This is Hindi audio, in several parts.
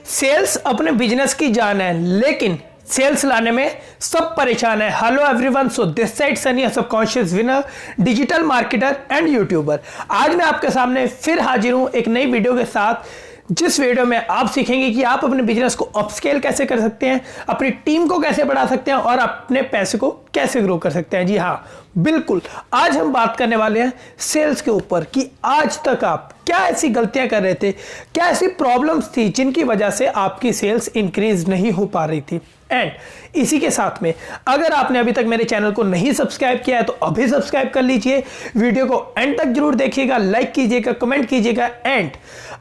सेल्स अपने बिजनेस की जान है, लेकिन सेल्स लाने में सब परेशान है। Hello everyone, so this side Sunny, subconscious winner, digital marketer and YouTuber. आज मैं आपके सामने फिर हाजिर हूं एक नई वीडियो के साथ, जिस वीडियो में आप सीखेंगे कि आप अपने बिजनेस को अपस्केल कैसे कर सकते हैं, अपनी टीम को कैसे बढ़ा सकते हैं और अपने पैसे को कैसे ग्रो कर सकते हैं। जी हाँ, बिल्कुल। आज हम बात करने वाले हैं सेल्स के ऊपर कि आज तक आप क्या ऐसी गलतियां कर रहे थे, क्या ऐसी प्रॉब्लम्स थी जिनकी वजह से आपकी सेल्स इंक्रीज नहीं हो पा रही थी। एंड इसी के साथ में अगर आपने अभी तक मेरे चैनल को नहीं सब्सक्राइब किया है तो अभी सब्सक्राइब कर लीजिए। वीडियो को एंड तक जरूर देखिएगा, लाइक कीजिएगा, कमेंट कीजिएगा। एंड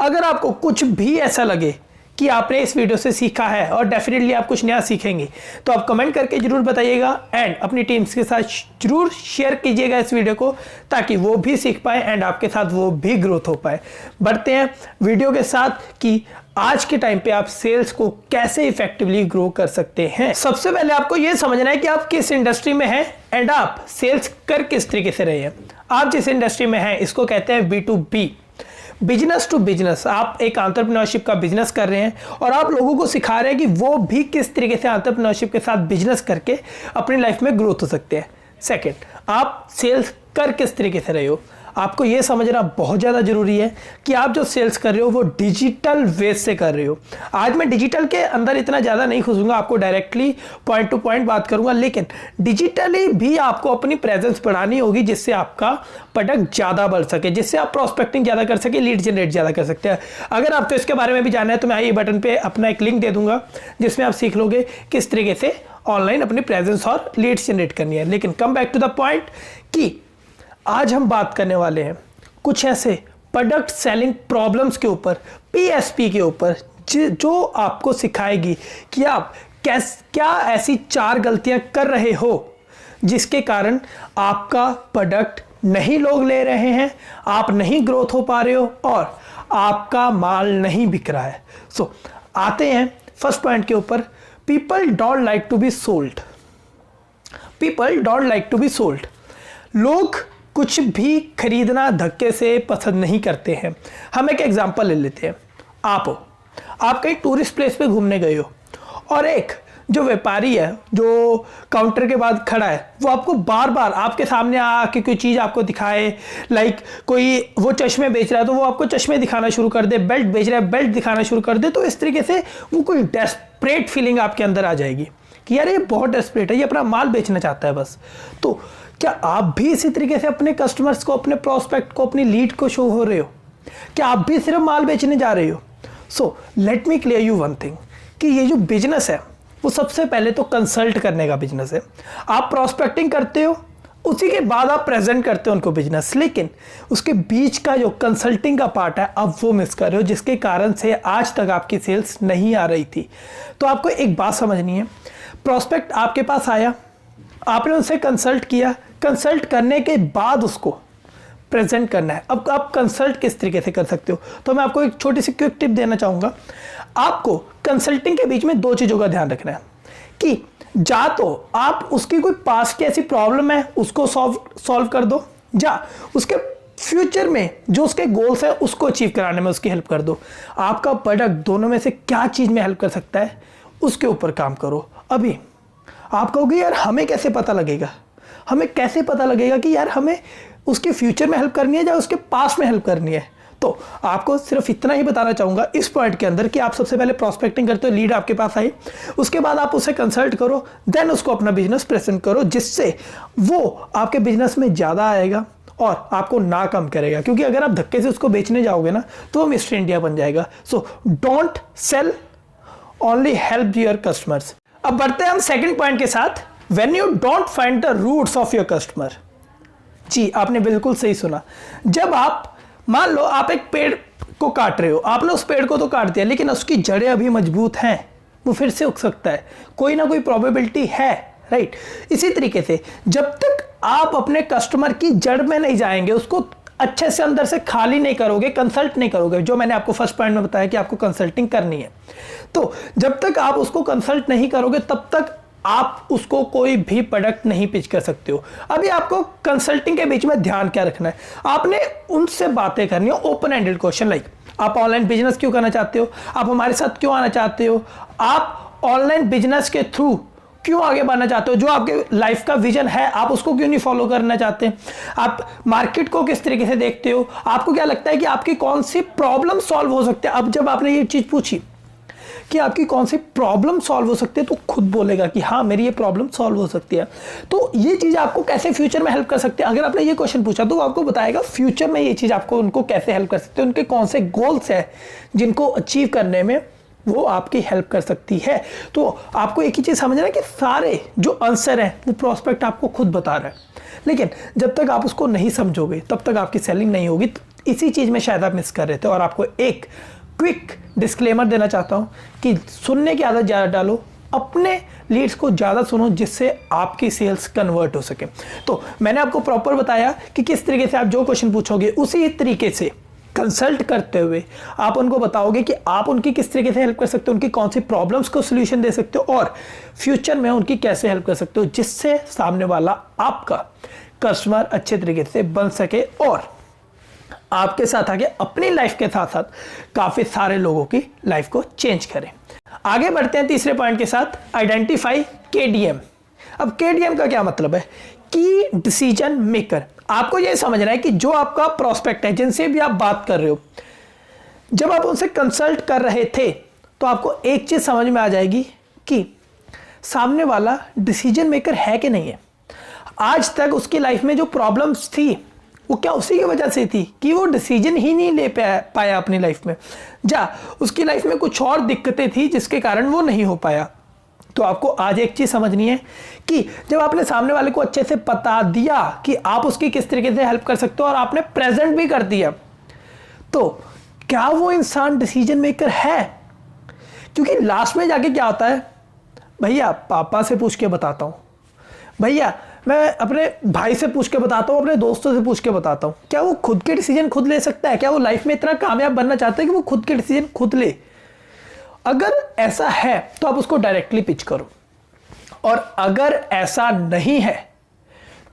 अगर आपको कुछ भी ऐसा लगे कि आपने इस वीडियो से सीखा है और डेफिनेटली आप कुछ नया सीखेंगे तो आप कमेंट करके जरूर बताइएगा एंड अपनी टीम्स के साथ जरूर शेयर कीजिएगा इस वीडियो को, ताकि वो भी सीख पाए एंड आपके साथ वो भी ग्रोथ हो पाए। बढ़ते हैं वीडियो के साथ कि आज के टाइम पे आप सेल्स को कैसे इफेक्टिवली ग्रो कर सकते हैं। सबसे पहले आपको यह समझना है कि आप किस इंडस्ट्री में हैं एंड आप सेल्स कर किस तरीके से रहे हैं। आप जिस इंडस्ट्री में हैं इसको कहते हैं B2B, बिजनेस टू बिजनेस। आप एक एंटरप्रेन्योरशिप का बिजनेस कर रहे हैं और आप लोगों को सिखा रहे हैं कि वो भी किस तरीके से एंटरप्रेन्योरशिप के साथ बिजनेस करके अपनी लाइफ में ग्रोथ हो सकते हैं। सेकंड, आप सेल्स कर किस तरीके से रहे हो। आपको यह समझना बहुत ज़्यादा जरूरी है कि आप जो सेल्स कर रहे हो वो डिजिटल वे से कर रहे हो। आज मैं डिजिटल के अंदर इतना ज़्यादा नहीं घुसूंगा, आपको डायरेक्टली पॉइंट टू पॉइंट बात करूंगा, लेकिन डिजिटली भी आपको अपनी प्रेजेंस बढ़ानी होगी जिससे आपका प्रोडक्ट ज़्यादा बढ़ सके, जिससे आप प्रोस्पेक्टिंग ज़्यादा कर सके, लीड जनरेट ज़्यादा कर सकते हैं। अगर आपको इसके बारे में भी जानना है तो मैं आई बटन पर अपना एक लिंक दे दूंगा जिसमें आप सीख लोगे किस तरीके से ऑनलाइन अपनी प्रेजेंस और लीड्स जनरेट करनी है। लेकिन come back to the point कि आज हम बात करने वाले हैं कुछ ऐसे प्रोडक्ट सेलिंग प्रॉब्लम्स के ऊपर, PSP के ऊपर, जो आपको सिखाएगी कि आप क्या ऐसी 4 गलतियां कर रहे हो जिसके कारण आपका प्रोडक्ट नहीं लोग ले रहे हैं, आप नहीं ग्रोथ हो पा रहे हो और आपका माल नहीं बिक रहा है। सो आते हैं फर्स्ट पॉइंट के ऊपर। People don't like to be sold. People don't like to be sold. लोग कुछ भी खरीदना धक्के से पसंद नहीं करते हैं। हम एक एग्जांपल ले लेते हैं। आप कहीं टूरिस्ट प्लेस पे घूमने गए हो और एक जो व्यापारी है जो काउंटर के बाद खड़ा है वो आपको बार बार आपके सामने आके कोई चीज़ आपको दिखाए, लाइक कोई वो चश्मे बेच रहा है तो वो आपको चश्मे दिखाना शुरू कर दे, बेल्ट बेच रहा है बेल्ट दिखाना शुरू कर दे, तो इस तरीके से वो कोई डेस्परेट फीलिंग आपके अंदर आ जाएगी कि यार ये बहुत डेस्परेट है, ये अपना माल बेचना चाहता है बस। तो क्या आप भी इसी तरीके से अपने कस्टमर्स को, अपने प्रोस्पेक्ट को, अपनी लीड को शो हो रहे हो? क्या आप भी सिर्फ माल बेचने जा रहे हो? So let me clear you one thing कि ये जो बिजनेस है वो सबसे पहले तो कंसल्ट करने का बिजनेस है। आप प्रोस्पेक्टिंग करते हो, उसी के बाद आप प्रेजेंट करते हो उनको बिजनेस, लेकिन उसके बीच का जो कंसल्टिंग का पार्ट है आप वो मिस कर रहे हो, जिसके कारण से आज तक आपकी सेल्स नहीं आ रही थी। तो आपको एक बात समझनी है, प्रोस्पेक्ट आपके पास आया, आपने उनसे कंसल्ट किया, कंसल्ट करने के बाद उसको प्रेजेंट करना है। अब आप कंसल्ट किस तरीके से कर सकते हो, तो मैं आपको एक छोटी सी क्विक टिप देना चाहूँगा। आपको कंसल्टिंग के बीच में 2 चीज़ों का ध्यान रखना है कि जा तो आप उसकी कोई पास्ट की ऐसी प्रॉब्लम है उसको सॉल्व कर दो, या उसके फ्यूचर में जो उसके गोल्स है उसको अचीव कराने में उसकी हेल्प कर दो। आपका प्रोडक्ट दोनों में से क्या चीज़ में हेल्प कर सकता है उसके ऊपर काम करो। अभी आप कहोगे यार हमें कैसे पता लगेगा, हमें कैसे पता लगेगा कि यार हमें उसके फ्यूचर में हेल्प करनी है या उसके पास्ट में हेल्प करनी है? तो आपको सिर्फ इतना ही बताना चाहूँगा इस पॉइंट के अंदर कि आप सबसे पहले प्रोस्पेक्टिंग करते हो, लीड आपके पास आई, उसके बाद आप उसे कंसल्ट करो, देन उसको अपना बिजनेस प्रेजेंट करो, जिससे वो आपके बिजनेस में ज़्यादा आएगा और आपको ना कम करेगा। क्योंकि अगर आप धक्के से उसको बेचने जाओगे ना तो वो मिस्टर इंडिया बन जाएगा। So don't sell, only help your customers. अब बढ़ते हैं हम सेकंड पॉइंट के साथ, when you don't find the roots of your customer. जी, आपने बिल्कुल सही सुना। जब आप मान लो आप एक पेड़ को काट रहे हो, आपने उस पेड़ को तो काट दिया लेकिन उसकी जड़ें अभी मजबूत हैं, वो फिर से उग सकता है, कोई ना कोई प्रोबेबिलिटी है, राइट? इसी तरीके से जब तक आप अपने कस्टमर की जड़ में नहीं जाएंगे, उसको अच्छे से अंदर से खाली नहीं करोगे, कंसल्ट नहीं करोगे, जो मैंने आपको फर्स्ट पॉइंट में बताया कि आपको कंसल्टिंग करनी है, तो जब तक आप उसको कंसल्ट नहीं करोगे तब तक आप उसको कोई भी प्रोडक्ट नहीं पिच कर सकते हो। अभी आपको कंसल्टिंग के बीच में ध्यान क्या रखना है, आपने उनसे बातें करनी है ओपन एंडेड क्वेश्चन, लाइक आप ऑनलाइन बिजनेस क्यों करना चाहते हो, आप हमारे साथ क्यों आना चाहते हो, आप ऑनलाइन बिजनेस के थ्रू क्यों आगे बढ़ना चाहते हो, जो आपके लाइफ का विजन है आप उसको क्यों नहीं फॉलो करना चाहते, आप मार्केट को किस तरीके से देखते हो, आपको क्या लगता है कि आपकी कौन सी प्रॉब्लम सॉल्व हो सकती है। अब जब आपने ये चीज पूछी कि आपकी कौन सी प्रॉब्लम सॉल्व हो सकती है तो खुद बोलेगा कि हाँ मेरी ये प्रॉब्लम सॉल्व हो सकती है। तो ये चीज़ आपको कैसे फ्यूचर में हेल्प कर सकती है। अगर आपने ये क्वेश्चन पूछा तो वो आपको बताएगा फ्यूचर में ये चीज़ आपको उनको कैसे हेल्प कर सकती है, उनके कौन से गोल्स हैं जिनको अचीव करने में वो आपकी हेल्प कर सकती है। तो आपको एक ही चीज़ समझना है कि सारे जो आंसर है वो प्रोस्पेक्ट आपको खुद बता रहा है, लेकिन जब तक आप उसको नहीं समझोगे तब तक आपकी सेलिंग नहीं होगी। तो इसी चीज़ में शायद आप मिस कर रहे थे। और आपको एक क्विक डिस्क्लेमर देना चाहता हूं कि सुनने की आदत ज़्यादा डालो, अपने लीड्स को ज़्यादा सुनो जिससे आपकी सेल्स कन्वर्ट हो सके। तो मैंने आपको प्रॉपर बताया कि किस तरीके से आप जो क्वेश्चन पूछोगे उसी तरीके से कंसल्ट करते हुए आप उनको बताओगे कि आप उनकी किस तरीके से हेल्प कर सकते हो, उनकी कौन सी प्रॉब्लम्स को सोल्यूशन दे सकते हो और फ्यूचर में उनकी कैसे हेल्प कर सकते हो, जिससे सामने वाला आपका कस्टमर अच्छे तरीके से बन सके और आपके साथ आगे अपनी लाइफ के साथ साथ काफी सारे लोगों की लाइफ को चेंज करें। आगे बढ़ते हैं तीसरे पॉइंट के साथ, आइडेंटिफाई केडीएम। अब केडीएम का क्या मतलब है, की डिसीजन मेकर। आपको यह समझना है कि जो आपका प्रोस्पेक्ट है, जिनसे भी आप बात कर रहे हो, जब आप उनसे कंसल्ट कर रहे थे तो आपको एक चीज समझ में आ जाएगी कि सामने वाला डिसीजन मेकर है कि नहीं है। आज तक उसकी लाइफ में जो प्रॉब्लम्स थी वो क्या उसी की वजह से थी कि वो डिसीजन ही नहीं ले पाया अपनी लाइफ में, उसकी लाइफ में कुछ और दिक्कतें थी जिसके कारण वो नहीं हो पाया। तो आपको आज एक चीज समझनी है कि जब आपने सामने वाले को अच्छे से बता दिया कि आप उसकी किस तरीके से हेल्प कर सकते हो और आपने प्रेजेंट भी कर दिया, तो क्या वो इंसान डिसीजन मेकर है। क्योंकि लास्ट में जाके क्या होता है, भैया पापा से पूछ के बताता हूं, भैया मैं अपने भाई से पूछ के बताता हूँ, अपने दोस्तों से पूछ के बताता हूँ। क्या वो खुद के डिसीजन खुद ले सकता है? क्या वो लाइफ में इतना कामयाब बनना चाहता है कि वो खुद के डिसीजन खुद ले? अगर ऐसा है तो आप उसको डायरेक्टली पिच करो, और अगर ऐसा नहीं है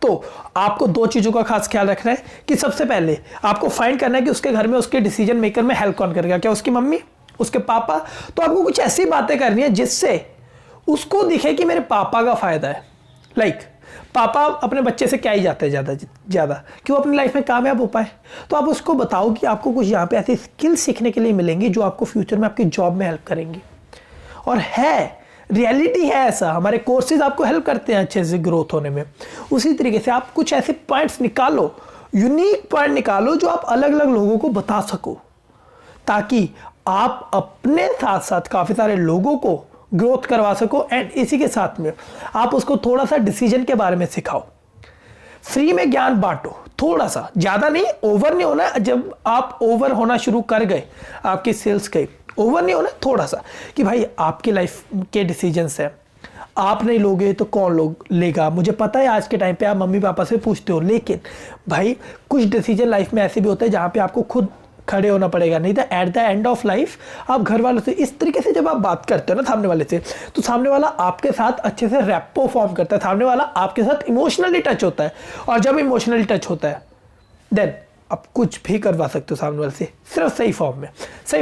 तो आपको दो चीजों का खास ख्याल रखना है कि सबसे पहले आपको फाइंड करना है कि उसके घर में उसके डिसीजन मेकर में हेल्प कौन करेगा, क्या उसकी मम्मी, उसके पापा। तो आपको कुछ ऐसी बातें करनी है जिससे उसको दिखे कि मेरे पापा का फायदा है। लाइक पापा अपने बच्चे से क्या ही जाते हैं ज़्यादा कि वो अपनी लाइफ में कामयाब हो पाए। तो आप उसको बताओ कि आपको कुछ यहाँ पे ऐसी स्किल सीखने के लिए मिलेंगी जो आपको फ्यूचर में आपकी जॉब में हेल्प करेंगी। और रियलिटी है ऐसा, हमारे कोर्सेज आपको हेल्प करते हैं अच्छे से ग्रोथ होने में। उसी तरीके से आप कुछ ऐसे पॉइंट्स निकालो, यूनिक पॉइंट निकालो जो आप अलग अलग लोगों को बता सको, ताकि आप अपने साथ साथ काफ़ी सारे लोगों को ग्रोथ करवा सको। एंड इसी के साथ में आप उसको थोड़ा सा डिसीजन के बारे में सिखाओ। फ्री में ज्ञान बांटो, थोड़ा सा, ज़्यादा नहीं, ओवर नहीं होना। जब आप ओवर होना शुरू कर गए आपकी सेल्स के, ओवर नहीं होना, थोड़ा सा कि भाई आपकी लाइफ के डिसीजंस हैं, आप नहीं लोगे तो कौन लेगा। मुझे पता है आज के टाइम पे आप मम्मी पापा से पूछते हो, लेकिन भाई कुछ डिसीजन लाइफ में ऐसे भी होते हैं जहाँ पे आपको खुद खड़े होना पड़ेगा, नहीं तो eight the end of life आप घर वालों से इस तरीके से जब आप बात करते हो ना सामने वाले से, तो सामने वाला आपके साथ अच्छे से रैपो फॉर्म करता है, सामने वाला आपके साथ इमोशनली टच होता है। और जब इमोशनली टच होता है देन आप कुछ भी करवा सकते हो सामने वाले से, सिर्फ सही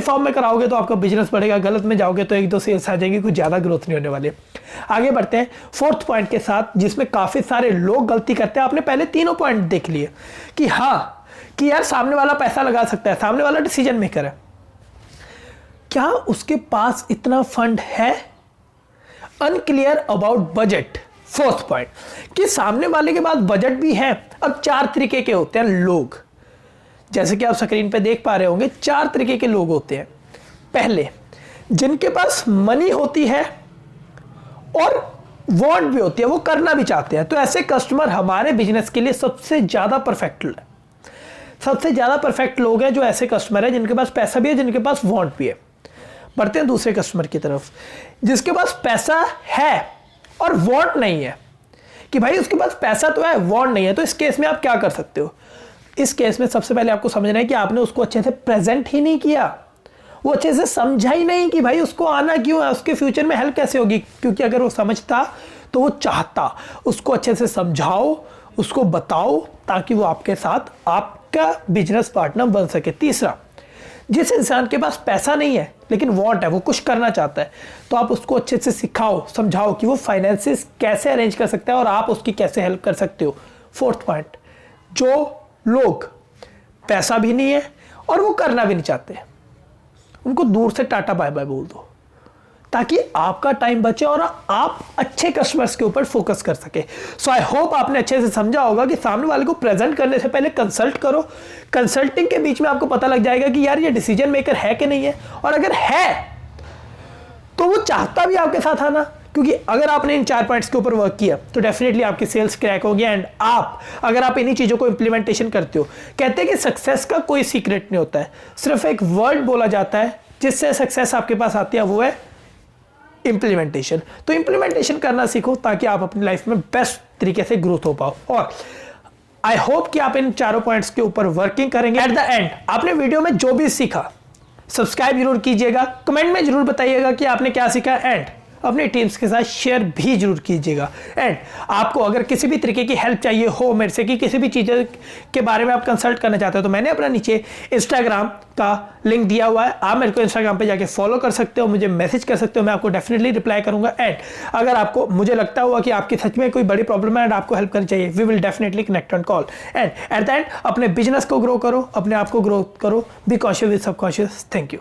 फॉर्म में कराओगे तो आपका बिजनेस बढ़ेगा। गलत में जाओगे तो एक दो सेल्स आ जाएंगी, कुछ ज़्यादा ग्रोथ नहीं होने वाले। आगे बढ़ते हैं फोर्थ पॉइंट के साथ, जिसमें काफ़ी सारे लोग गलती करते हैं। आपने पहले तीनों पॉइंट देख लिए कि हाँ कि यार सामने वाला पैसा लगा सकता है, सामने वाला डिसीजन मेकर है, क्या उसके पास इतना फंड है। Unclear about budget, fourth point, कि सामने वाले के पास बजट भी है। अब 4 तरीके के होते हैं लोग, जैसे कि आप स्क्रीन पे देख पा रहे होंगे, 4 तरीके के लोग होते हैं। पहले, जिनके पास मनी होती है और वांट भी होती है, वो करना भी चाहते हैं, तो ऐसे कस्टमर हमारे बिजनेस के लिए सबसे ज़्यादा परफेक्ट लोग हैं। जो ऐसे कस्टमर है जिनके पास पैसा भी है, जिनके पास वांट भी है। बढ़ते हैं दूसरे कस्टमर की तरफ, जिसके पास पैसा है और वांट नहीं है, कि भाई उसके पास पैसा तो है, वांट नहीं है। तो इस केस में आप क्या कर सकते हो? इस केस में सबसे पहले आपको समझना है कि आपने उसको अच्छे से प्रेजेंट ही नहीं किया, वो अच्छे से समझा ही नहीं कि भाई उसको आना क्यों है, उसके फ्यूचर में हेल्प कैसे होगी। क्योंकि अगर वो समझता तो वो चाहता। उसको अच्छे से समझाओ, उसको बताओ, ताकि वो आपके साथ आपका बिजनेस पार्टनर बन सके। तीसरा, जिस इंसान के पास पैसा नहीं है लेकिन वांट है, वो कुछ करना चाहता है, तो आप उसको अच्छे से सिखाओ, समझाओ कि वो फाइनेंसेस कैसे अरेंज कर सकता है और आप उसकी कैसे हेल्प कर सकते हो। फोर्थ पॉइंट, जो लोग पैसा भी नहीं है और वो करना भी नहीं चाहते, उनको दूर से टाटा बाय बाय बोल दो, ताकि आपका टाइम बचे और आप अच्छे कस्टमर्स के ऊपर फोकस कर सके। सो आई होप आपने अच्छे से समझा होगा कि सामने वाले को प्रेजेंट करने से पहले कंसल्ट करो। कंसल्टिंग के बीच में आपको पता लग जाएगा कि यार ये डिसीजन मेकर है कि नहीं है, और अगर है तो वो चाहता भी आपके साथ आना, क्योंकि अगर आपने इन 4 पॉइंट्स के ऊपर वर्क किया तो डेफिनेटली आपकी सेल्स क्रैक होगी। एंड अगर आप इन्हीं चीज़ों को इंप्लीमेंटेशन करते हो, कहते हैं कि सक्सेस का कोई सीक्रेट नहीं होता है, सिर्फ एक वर्ड बोला जाता है जिससे सक्सेस आपके पास आती है, वो है इंप्लीमेंटेशन। तो इंप्लीमेंटेशन करना सीखो ताकि आप अपनी लाइफ में बेस्ट तरीके से ग्रोथ हो पाओ। और आई होप कि आप इन 4 पॉइंट्स के ऊपर वर्किंग करेंगे। एट द एंड आपने वीडियो में जो भी सीखा, सब्सक्राइब जरूर कीजिएगा, कमेंट में जरूर बताइएगा कि आपने क्या सीखा, एंड अपने टीम्स के साथ शेयर भी जरूर कीजिएगा। एंड आपको अगर किसी भी तरीके की हेल्प चाहिए हो मेरे से, कि किसी भी चीज़ के बारे में आप कंसल्ट करना चाहते हो, तो मैंने अपना नीचे इंस्टाग्राम का लिंक दिया हुआ है, आप मेरे को इंस्टाग्राम पे जाके फॉलो कर सकते हो, मुझे मैसेज कर सकते हो, मैं आपको डेफिनेटली रिप्लाई करूंगा। एंड अगर आपको मुझे लगता हुआ कि आपकी सच में कोई बड़ी प्रॉब्लम है एंड आपको हेल्प करनी चाहिए, we will definitely connect on call. And at the end अपने बिजनेस को ग्रो करो, अपने आप को ग्रो करो, be conscious with subconscious. Thank you.